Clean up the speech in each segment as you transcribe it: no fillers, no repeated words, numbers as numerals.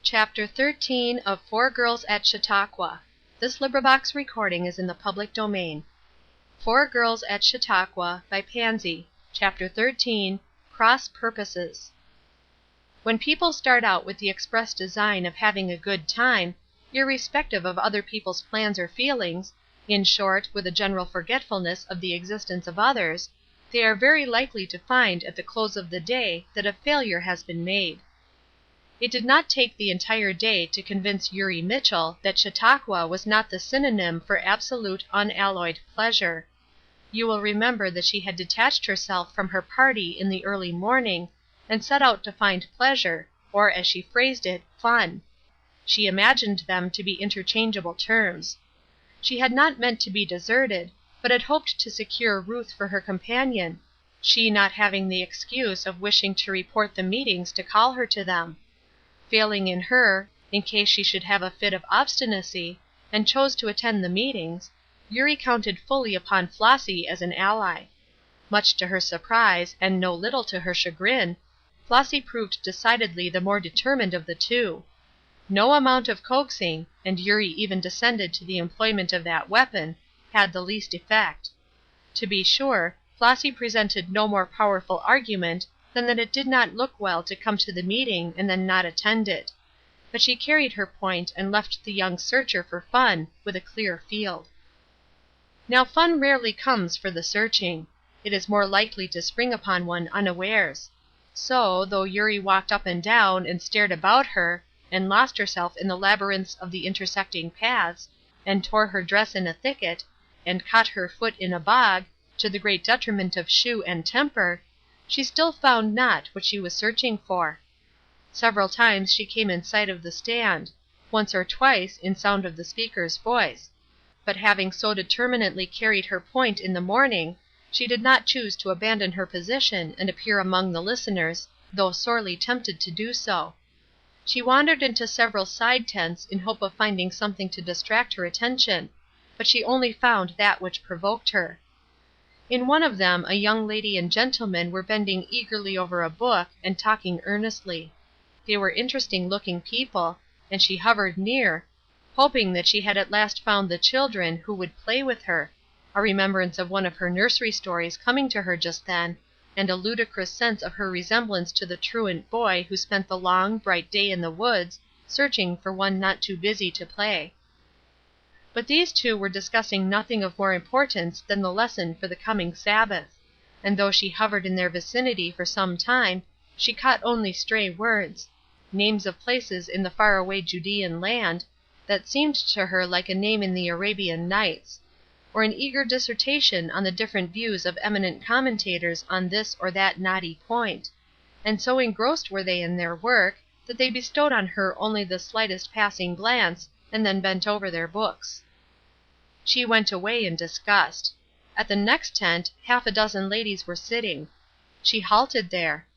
Chapter 13 of Four Girls at Chautauqua. Four Girls at Chautauqua by Pansy. Chapter 13. Cross Purposes. When people start out with the express design of having a good time, irrespective of other people's plans or feelings, in short, with a general forgetfulness of the existence of others, they are very likely to find at the close of the day that a failure has been made. It did not take the entire day to convince Eurie Mitchell that Chautauqua was not the synonym for absolute, unalloyed pleasure. You will remember that she had detached herself from her party in the early morning, and set out to find pleasure, or, as she phrased it, fun. She imagined them to be interchangeable terms. She had not meant to be deserted, but had hoped to secure Ruth for her companion, she not having the excuse of wishing to report the meetings to call her to them. Failing in her, in case she should have a fit of obstinacy, and chose to attend the meetings, Eurie counted fully upon Flossy as an ally. Much to her surprise, and no little to her chagrin, Flossy proved decidedly the more determined of the two. No amount of coaxing, and Eurie even descended to the employment of that weapon, had the least effect. To be sure, Flossy presented no more powerful argument than that it did not look well to come to the meeting and then not attend it; but she carried her point and left the young searcher for fun with a clear field. Now fun rarely comes for the searching. It is more likely to spring upon one unawares. So, though Eurie walked up and down, and stared about her, and lost herself in the labyrinths of the intersecting paths, and tore her dress in a thicket, and caught her foot in a bog, to the great detriment of shoe and temper, she still found not what she was searching for. Several times she came in sight of the stand; once or twice in sound of the speaker's voice; but having so determinately carried her point in the morning, she did not choose to abandon her position and appear among the listeners, though sorely tempted to do so. She wandered into several side tents in hope of finding something to distract her attention, but she only found that which provoked her. In one of them a young lady and gentleman were bending eagerly over a book, and talking earnestly. They were interesting looking people, and she hovered near, hoping that she had at last found the children who would play with her, a remembrance of one of her nursery stories coming to her just then, and a ludicrous sense of her resemblance to the truant boy who spent the long, bright day in the woods, searching for one not too busy to play. But these two were discussing nothing of more importance than the lesson for the coming Sabbath; and though she hovered in their vicinity for some time, she caught only stray words; names of places in the far away Judean land, that seemed to her like a name in the Arabian Nights; or an eager dissertation on the different views of eminent commentators on this or that knotty point; and so engrossed were they in their work, that they bestowed on her only the slightest passing glance, and then bent over their books. She went away in disgust. At the next tent half a dozen ladies were sitting. She halted there.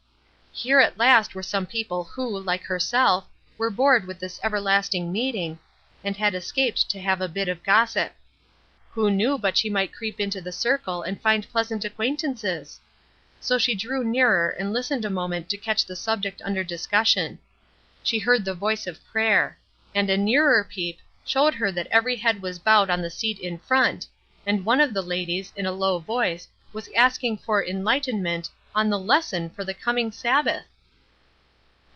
Here at last were some people who, like herself, were bored with this everlasting meeting, and had escaped to have a bit of gossip. Who knew but she might creep into the circle and find pleasant acquaintances? So she drew nearer and listened a moment to catch the subject under discussion. She heard the voice of prayer; and a nearer peep showed her that every head was bowed on the seat in front, and one of the ladies, in a low voice, was asking for enlightenment on the lesson for the coming Sabbath.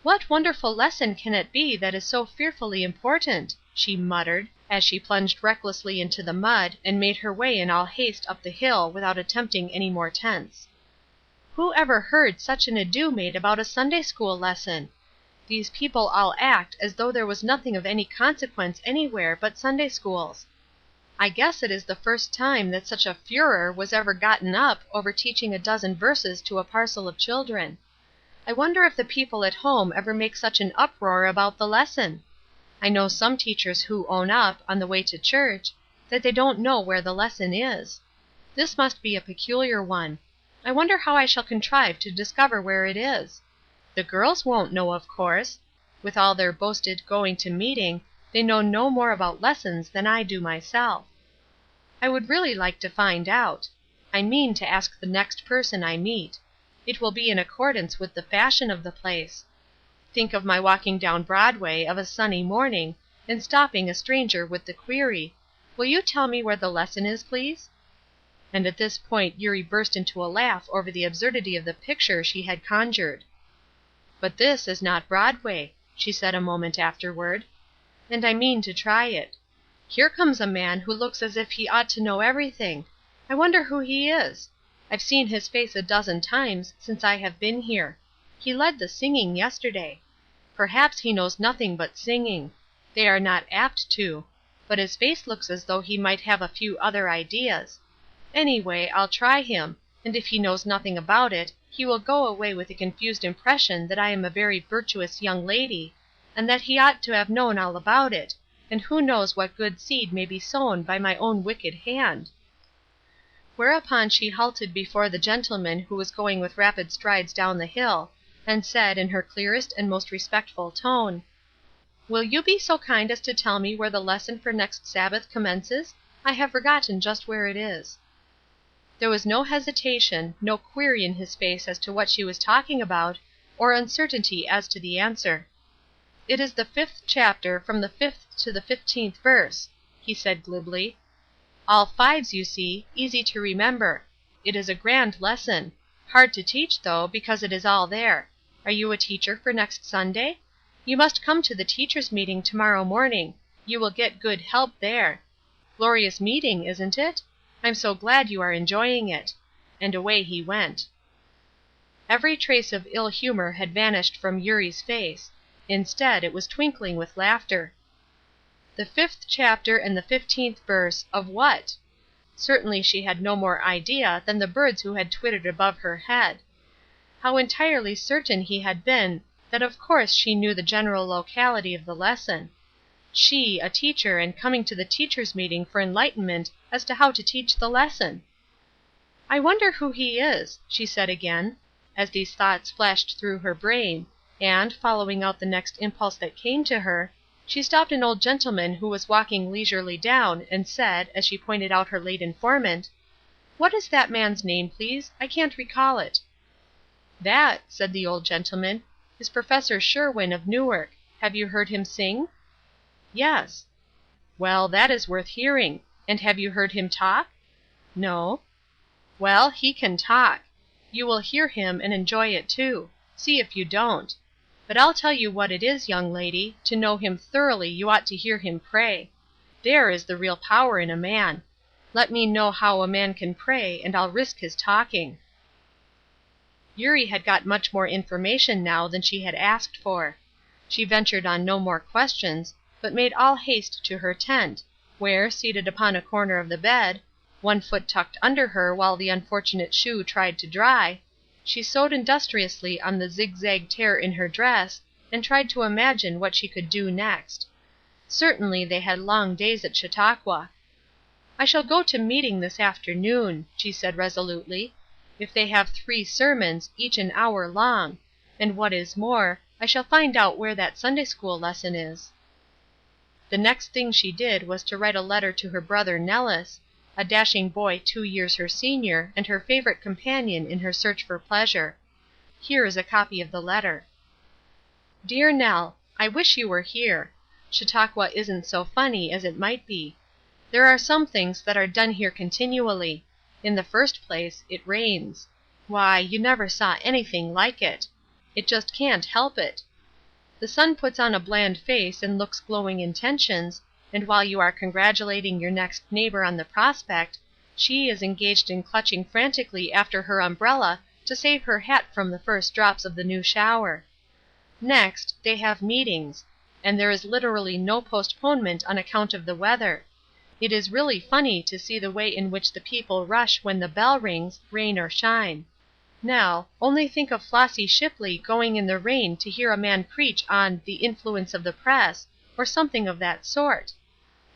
"What wonderful lesson can it be that is so fearfully important?" she muttered, as she plunged recklessly into the mud, and made her way in all haste up the hill without attempting any more tents. "Who ever heard such an ado made about a Sunday school lesson? These people all act as though there was nothing of any consequence anywhere but Sunday schools. I guess it is the first time that such a furor was ever gotten up over teaching a dozen verses to a parcel of children. I wonder if the people at home ever make such an uproar about the lesson? I know some teachers who own up, on the way to church, that they don't know where the lesson is. This must be a peculiar one. I wonder how I shall contrive to discover where it is? The girls won't know, of course. With all their boasted going to meeting, they know no more about lessons than I do myself. I would really like to find out. I mean to ask the next person I meet. It will be in accordance with the fashion of the place. Think of my walking down Broadway of a sunny morning, and stopping a stranger with the query, 'Will you tell me where the lesson is, please?'" And at this point Eurie burst into a laugh over the absurdity of the picture she had conjured. "But this is not Broadway," she said a moment afterward, "and I mean to try it. Here comes a man who looks as if he ought to know everything. I wonder who he is? I've seen his face a dozen times since I have been here. He led the singing yesterday. Perhaps he knows nothing but singing. They are not apt to. But his face looks as though he might have a few other ideas. Anyway, I'll try him, and if he knows nothing about it, he will go away with a confused impression that I am a very virtuous young lady, and that he ought to have known all about it, and who knows what good seed may be sown by my own wicked hand." Whereupon she halted before the gentleman who was going with rapid strides down the hill, and said, in her clearest and most respectful tone, "Will you be so kind as to tell me where the lesson for next Sabbath commences? I have forgotten just where it is." There was no hesitation, no query in his face as to what she was talking about, or uncertainty as to the answer. "It is the 5th chapter from the 5th to the 15th verse," he said glibly. "All fives, you see, easy to remember. It is a grand lesson. Hard to teach, though, because it is all there. Are you a teacher for next Sunday? You must come to the teachers' meeting to morrow morning. You will get good help there. Glorious meeting, isn't it? I'm so glad you are enjoying it." And away he went. Every trace of ill humor had vanished from Eurie's face. Instead, it was twinkling with laughter. The 5th chapter and the 15th verse of what? Certainly she had no more idea than the birds who had twittered above her head. How entirely certain he had been that of course she knew the general locality of the lesson. She, a teacher, and coming to the teachers' meeting for enlightenment as to how to teach the lesson! "I wonder who he is," she said again, as these thoughts flashed through her brain, and, following out the next impulse that came to her, she stopped an old gentleman who was walking leisurely down, and said, as she pointed out her late informant, "What is that man's name, please? I can't recall it." "That," said the old gentleman, "is Professor Sherwin of Newark. Have you heard him sing?" "Yes." "Well, that is worth hearing. And have you heard him talk?" "No." "Well, he can talk. You will hear him, and enjoy it too. See if you don't. But I'll tell you what it is, young lady, to know him thoroughly you ought to hear him pray. There is the real power in a man. Let me know how a man can pray, and I'll risk his talking." Eurie had got much more information now than she had asked for. She ventured on no more questions, but made all haste to her tent, where, seated upon a corner of the bed, one foot tucked under her while the unfortunate shoe tried to dry, she sewed industriously on the zigzag tear in her dress, and tried to imagine what she could do next. Certainly they had long days at Chautauqua. "I shall go to meeting this afternoon," she said resolutely, "if they have 3 sermons, each an hour long; and what is more, I shall find out where that Sunday school lesson is." The next thing she did was to write a letter to her brother Nellis, a dashing boy 2 years her senior and her favorite companion in her search for pleasure. Here is a copy of the letter: "Dear Nell, I wish you were here. Chautauqua isn't so funny as it might be. There are some things that are done here continually. In the first place, it rains. Why, you never saw anything like it. It just can't help it. The sun puts on a bland face and looks glowing intentions, and while you are congratulating your next neighbor on the prospect, she is engaged in clutching frantically after her umbrella to save her hat from the first drops of the new shower. Next, they have meetings, and there is literally no postponement on account of the weather. It is really funny to see the way in which the people rush when the bell rings, rain or shine. Nell, only think of Flossy Shipley going in the rain to hear a man preach on 'The Influence of the Press,' or something of that sort.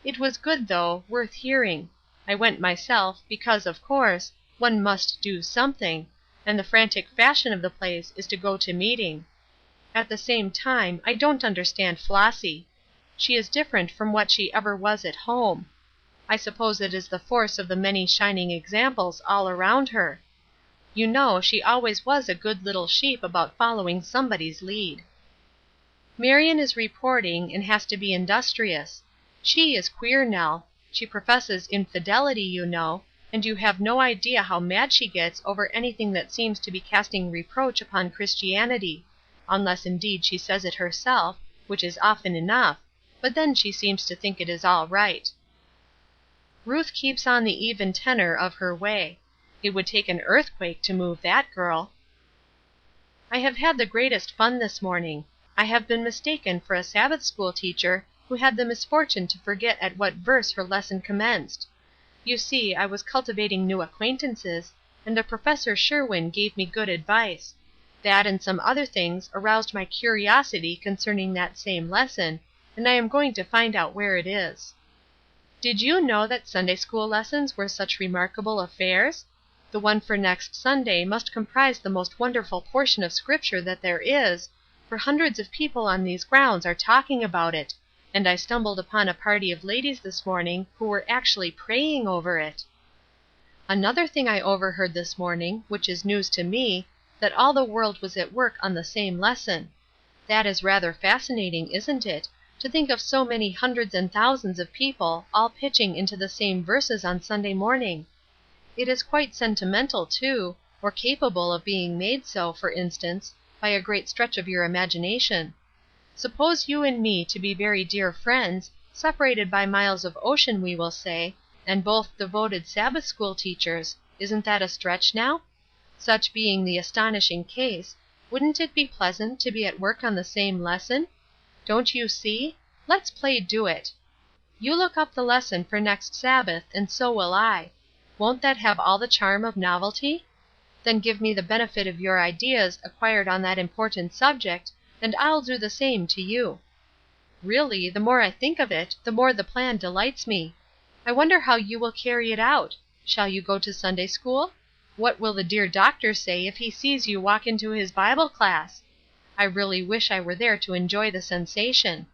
It was good, though, worth hearing. I went myself, because, of course, one must do something, and the frantic fashion of the place is to go to meeting. At the same time, I don't understand Flossy. She is different from what she ever was at home. I suppose it is the force of the many shining examples all around her. You know she always was a good little sheep about following somebody's lead." Marion is reporting, and has to be industrious. She is queer, Nell. She professes infidelity, you know, and you have no idea how mad she gets over anything that seems to be casting reproach upon Christianity, unless indeed she says it herself, which is often enough, but then she seems to think it is all right. Ruth keeps on the even tenor of her way. It would take an earthquake to move that girl. I have had the greatest fun this morning. I have been mistaken for a Sabbath school teacher who had the misfortune to forget at what verse her lesson commenced. You see, I was cultivating new acquaintances, and a Professor Sherwin gave me good advice. That and some other things aroused my curiosity concerning that same lesson, and I am going to find out where it is. Did you know that Sunday school lessons were such remarkable affairs? The one for next Sunday must comprise the most wonderful portion of Scripture that there is, for hundreds of people on these grounds are talking about it, and I stumbled upon a party of ladies this morning who were actually praying over it. Another thing I overheard this morning, which is news to me, that all the world was at work on the same lesson. That is rather fascinating, isn't it, to think of so many hundreds and thousands of people all pitching into the same verses on Sunday morning. It is quite sentimental, too, or capable of being made so, for instance, by a great stretch of your imagination. Suppose you and me to be very dear friends, separated by miles of ocean, we will say, and both devoted Sabbath school teachers. Isn't that a stretch now? Such being the astonishing case, wouldn't it be pleasant to be at work on the same lesson? Don't you see? Let's play do it. You look up the lesson for next Sabbath, and so will I. Won't that have all the charm of novelty? Then give me the benefit of your ideas acquired on that important subject, and I'll do the same to you. Really, the more I think of it, the more the plan delights me. I wonder how you will carry it out. Shall you go to Sunday school? What will the dear doctor say if he sees you walk into his Bible class? I really wish I were there to enjoy the sensation.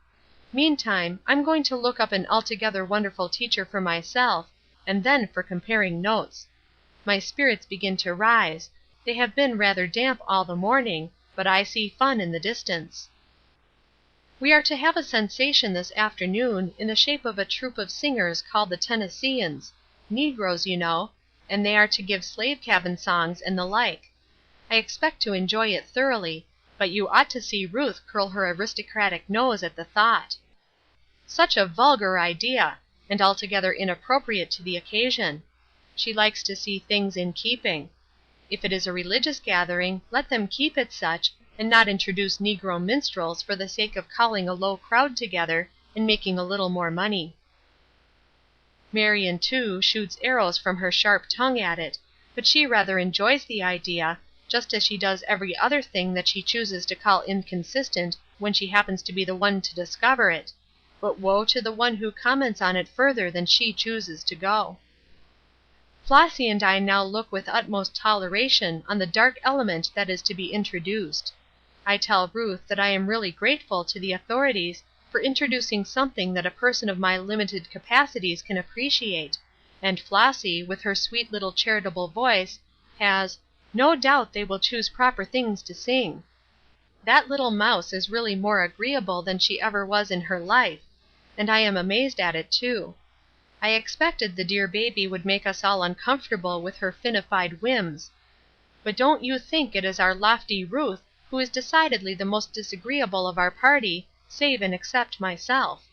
Meantime, I'm going to look up an altogether wonderful teacher for myself, and then for comparing notes. My spirits begin to rise. They have been rather damp all the morning, but I see fun in the distance. We are to have a sensation this afternoon in the shape of a troupe of singers called the Tennesseans, negroes, you know, and they are to give slave cabin songs and the like. I expect to enjoy it thoroughly, but you ought to see Ruth curl her aristocratic nose at the thought. Such a vulgar idea, and altogether inappropriate to the occasion. She likes to see things in keeping. If it is a religious gathering, let them keep it such, and not introduce negro minstrels for the sake of calling a low crowd together and making a little more money. Marion, too, shoots arrows from her sharp tongue at it, but she rather enjoys the idea, just as she does every other thing that she chooses to call inconsistent when she happens to be the one to discover it, but woe to the one who comments on it further than she chooses to go. Flossy and I now look with utmost toleration on the dark element that is to be introduced. I tell Ruth that I am really grateful to the authorities for introducing something that a person of my limited capacities can appreciate, and Flossy, with her sweet little charitable voice, has "no doubt they will choose proper things to sing." That little mouse is really more agreeable than she ever was in her life, and I am amazed at it, too. I expected the dear baby would make us all uncomfortable with her finified whims. But don't you think it is our lofty Ruth who is decidedly the most disagreeable of our party, save and except myself.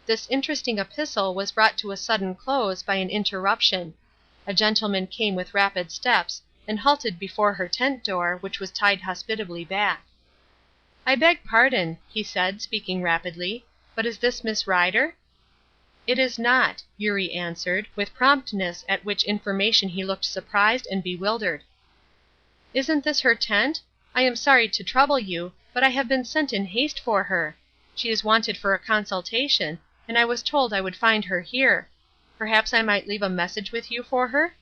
This interesting epistle was brought to a sudden close by an interruption. A gentleman came with rapid steps, and halted before her tent door, which was tied hospitably back. "I beg pardon," he said, speaking rapidly, "but is this Miss Rider?" "It is not," Eurie answered, with promptness at which information he looked surprised and bewildered. "Isn't this her tent? I am sorry to trouble you, but I have been sent in haste for her. She is wanted for a consultation, and I was told I would find her here. Perhaps I might leave a message with you for her?"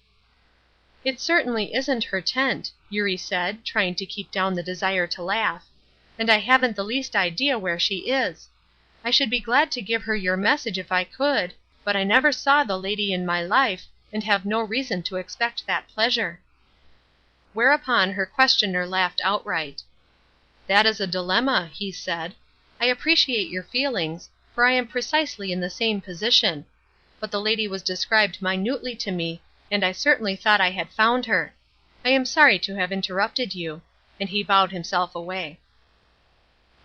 "It certainly isn't her tent," Eurie said, trying to keep down the desire to laugh, "and I haven't the least idea where she is. I should be glad to give her your message if I could, but I never saw the lady in my life, and have no reason to expect that pleasure." Whereupon her questioner laughed outright. "That is a dilemma," he said. "I appreciate your feelings, for I am precisely in the same position. But the lady was described minutely to me, and I certainly thought I had found her. I am sorry to have interrupted you." And he bowed himself away.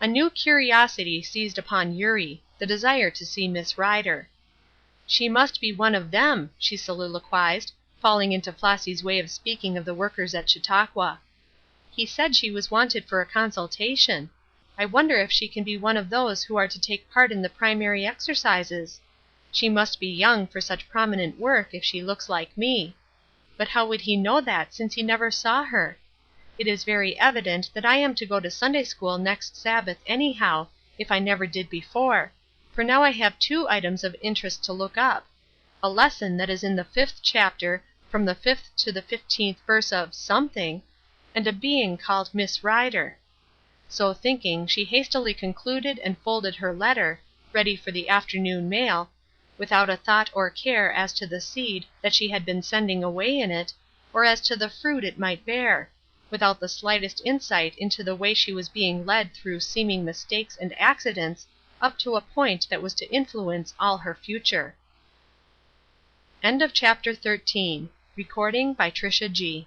A new curiosity seized upon Eurie, the desire to see Miss Rider. "She must be one of them," she soliloquized, falling into Flossy's way of speaking of the workers at Chautauqua. "He said she was wanted for a consultation. I wonder if she can be one of those who are to take part in the primary exercises? She must be young for such prominent work if she looks like me. But how would he know that since he never saw her? It is very evident that I am to go to Sunday school next Sabbath anyhow, if I never did before, for now I have 2 items of interest to look up: a lesson that is in the 5th chapter, from the 5th to the 15th verse of something, and a being called Miss Rider." So thinking, she hastily concluded and folded her letter, ready for the afternoon mail, without a thought or care as to the seed that she had been sending away in it, or as to the fruit it might bear, without the slightest insight into the way she was being led through seeming mistakes and accidents up to a point that was to influence all her future. Chapter 14. Recording by TriciaG.